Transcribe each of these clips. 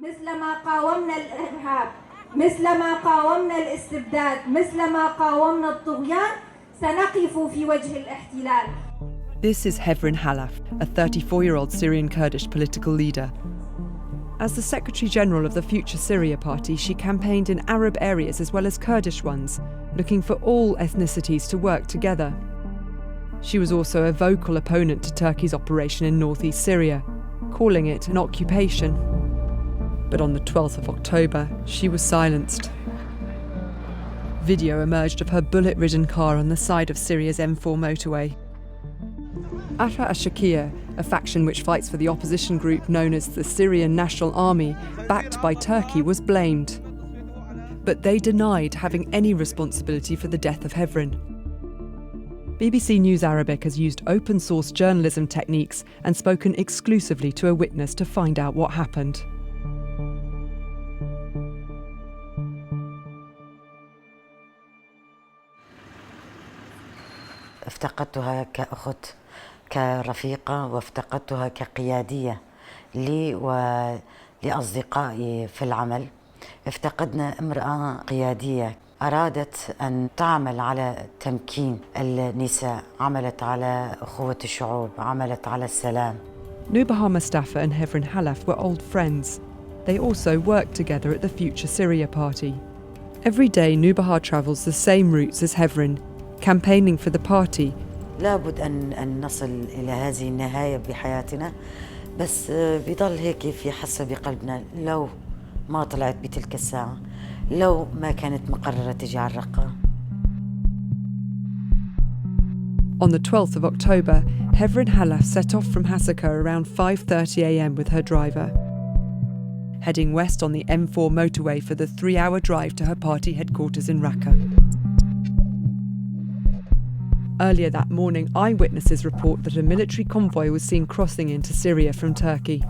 مثلما قاومنا الإرهاب مثلما قاومنا الاستبداد مثلما قاومنا الطغيان سنقف في وجه الاحتلال. This is Hevrin Khalaf, a 34-year-old Syrian-Kurdish political leader. As the Secretary-General of the Future Syria Party, she campaigned in Arab areas as well as Kurdish ones, looking for all ethnicities to work together. She was also a vocal opponent to Turkey's operation in northeast Syria, calling it an occupation. But on the 12th of October, she was silenced. Video emerged of her bullet-ridden car on the side of Syria's M4 motorway. Ahrar al-Sharqiya, a faction which fights for the opposition group known as the Syrian National Army, backed by Turkey, was blamed. But they denied having any responsibility for the death of Hevrin. BBC News Arabic has used open-source journalism techniques and spoken exclusively to a witness to find out what happened. افتقدتها كأخت كرفيقة وافتقدتها كقيادية لي ولأصدقائي في العمل. افتقدنا امرأة قيادية أرادت أن تعمل على تمكين النساء، عملت على أخوة الشعوب، عملت على السلام. Mustafa and Hevrin Khalaf were old friends. They also worked together at the Future Syria Party. Every day Mustafa travels the same routes as Hevrin, campaigning for the party. لابد أن نصل إلى هذه النهاية بحياتنا، بس بيضل هيك في حسة بقلبنا لو ما طلعت بتلك الساعة، لو ما كانت مقررة تجي على الرقة. On the 12th of October, Hevrin Khalaf set off from Hasaka around 5:30 a.m. with her driver, heading west on the M4 motorway for the 3-hour drive to her party headquarters in Raqqa. Earlier that morning, eyewitnesses report that a military convoy was seen crossing into Syria from Turkey.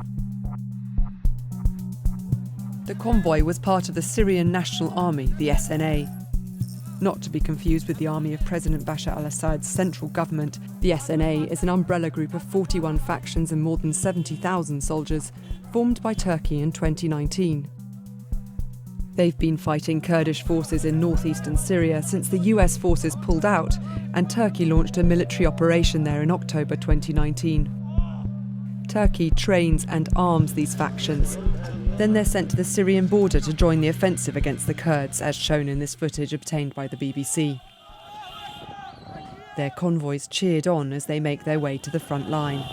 The convoy was part of the Syrian National Army, the SNA. Not to be confused with the army of President Bashar al-Assad's central government, the SNA is an umbrella group of 41 factions and more than 70,000 soldiers, formed by Turkey in 2019. They've been fighting Kurdish forces in northeastern Syria since the US forces pulled out and Turkey launched a military operation there in October 2019. Turkey trains and arms these factions. Then they're sent to the Syrian border to join the offensive against the Kurds, as shown in this footage obtained by the BBC. Their convoys cheered on as they make their way to the front line.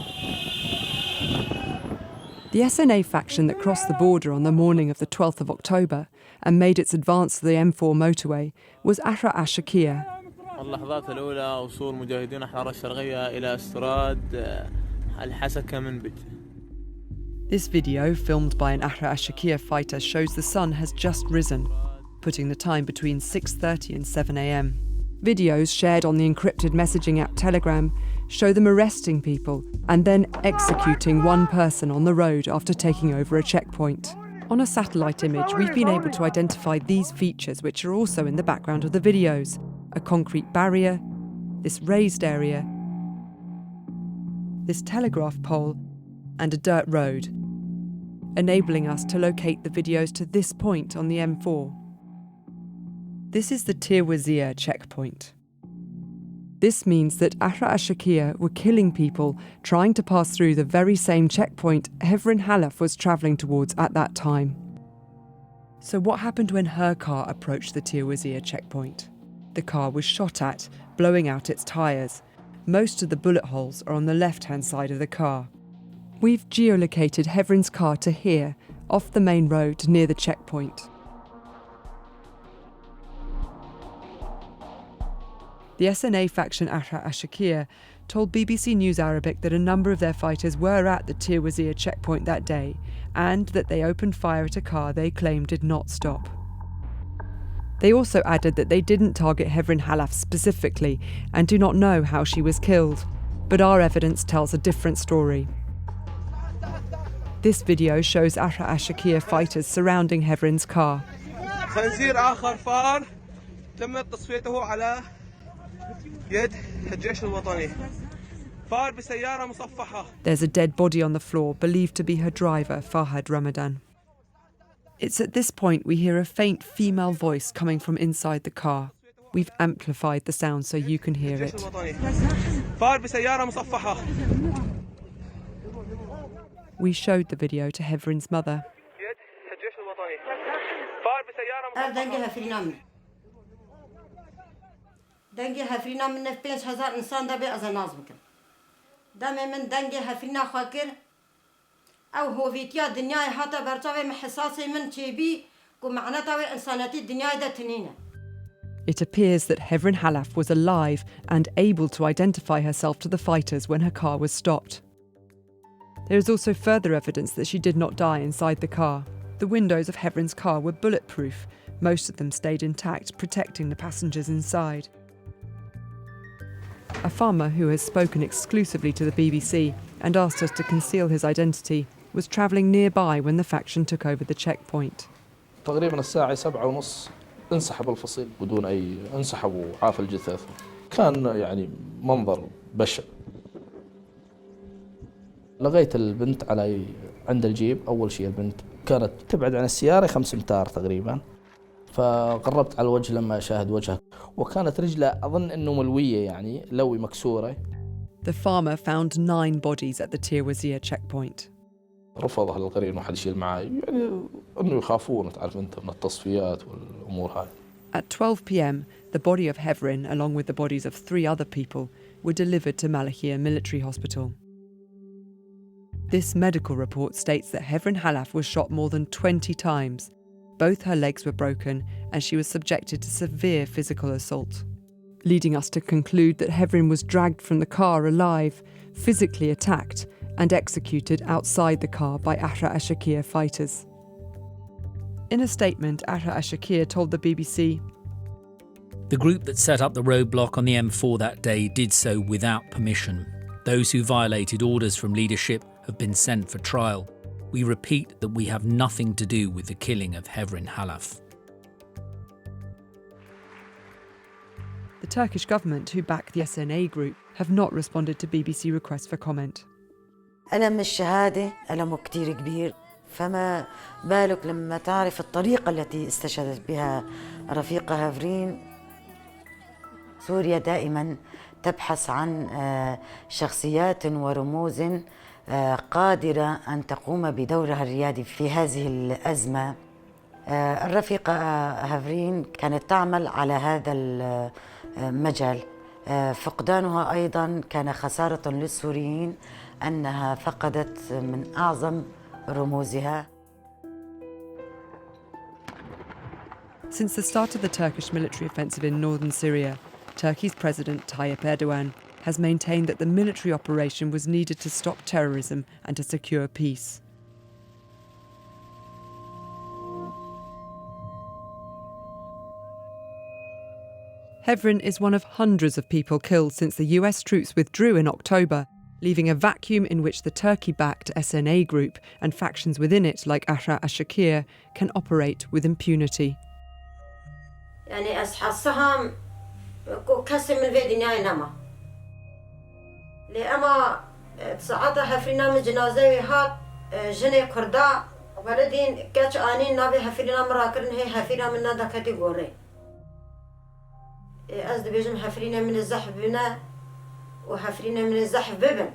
The SNA faction that crossed the border on the morning of the 12th of October and made its advance to the M4 motorway was Ahrar al-Sharqiya. اللحظات الأولى وصول مجاهدين أحرار الشرقية إلى استراد الحسكة منبج. This video, filmed by an Ahrar al-Sharqiya fighter, shows the sun has just risen, putting the time between 6:30 and 7 a.m. Videos shared on the encrypted messaging app Telegram show them arresting people and then executing one person on the road after taking over a checkpoint. On a satellite image, we've been able to identify these features, which are also in the background of the videos: a concrete barrier, this raised area, this telegraph pole, and a dirt road, enabling us to locate the videos to this point on the M4. This is the Tirwazir checkpoint. This means that Ahrar al-Sharqiya were killing people trying to pass through the very same checkpoint Hevrin Khalaf was travelling towards at that time. So what happened when her car approached the Tirwazir checkpoint? The car was shot at, blowing out its tyres. Most of the bullet holes are on the left-hand side of the car. We've geolocated Hevrin's car to here, off the main road near the checkpoint. The SNA faction Ahrar al-Sharqiya told BBC News Arabic that a number of their fighters were at the Tirwazir checkpoint that day and that they opened fire at a car they claimed did not stop. They also added that they didn't target Hevrin Khalaf specifically and do not know how she was killed, but our evidence tells a different story. This video shows Ahrar al-Sharqiya fighters surrounding Hevrin's car. There's a dead body on the floor, believed to be her driver, Fahad Ramadan. It's at this point we hear a faint female voice coming from inside the car. We've amplified the sound so you can hear it. We showed the video to Hevrin's mother. It appears that Hevrin Khalaf was alive and able to identify herself to the fighters when her car was stopped. There is also further evidence that she did not die inside the car. The windows of Hevrin's car were bulletproof. Most of them stayed intact, protecting the passengers inside. A farmer who has spoken exclusively to the BBC and asked us to conceal his identity was travelling nearby when the faction took over the checkpoint. تقريبا الساعة 7:30 انسحب الفصيل بدون أي انسحب وعاف الجثث. كان يعني منظر بشع. لقيت البنت على عند الجيب. أول شيء البنت كانت تبعد عن السيارة 5 أمتار تقريبا. فقربت على الوجه لما أشاهد وجهها وكانت رجلها أظن إنه ملوية يعني لوي مكسورة. The farmer found 9 bodies at the Tirwazir checkpoint. رفضها للقريب إنه حد يشيل معي يعني إنه يخافون تعرف أنت من التصفيات والأمور هاي. At 12 p.m, the body of Hevrin, along with the bodies of 3 other people, were delivered to Malahia Military Hospital. This medical report states that Hevrin Khalaf was shot more than 20 times. Both her legs were broken and she was subjected to severe physical assault, leading us to conclude that Hevrin was dragged from the car alive, physically attacked and executed outside the car by Ahrar al-Sharqiya fighters. In a statement, Ahrar al-Sharqiya told the BBC, "The group that set up the roadblock on the M4 that day did so without permission. Those who violated orders from leadership have been sent for trial. We repeat that we have nothing to do with the killing of Hevrin Khalaf." The Turkish government, who back the SNA group, have not responded to BBC requests for comment. ألم الشهادة ألمه كتير كبير، فما بالك لما تعرف الطريقة التي استشهدت بها رفيقها هافرين. سوريا دائما تبحث عن شخصيات ورموز قادرة أن تقوم بدورها الريادي في هذه الأزمة. الرفيقة هافرين كانت تعمل على هذا المجال. فقدانها أيضا كان خسارة للسوريين، أنها فقدت من أعظم رموزها. Since the start of the Turkish military offensive in northern Syria, Turkey's President Tayyip Erdogan has maintained that the military operation was needed to stop terrorism and to secure peace. Hevrin is one of hundreds of people killed since the US troops withdrew in October, leaving a vacuum in which the Turkey-backed SNA group and factions within it, like Ahrar al-Sharqiya, can operate with impunity. يعني أصحى السهم كسر من في دنياي نما لأما تصعدها في نام جنازة هات جنة كردا ولدين كاتش آنين نبي هفينا مراكرن هي هفينا من ندا كاتيجوري أزد بيجم هفينا من الزحف بنا وهفينا من الزحف ببن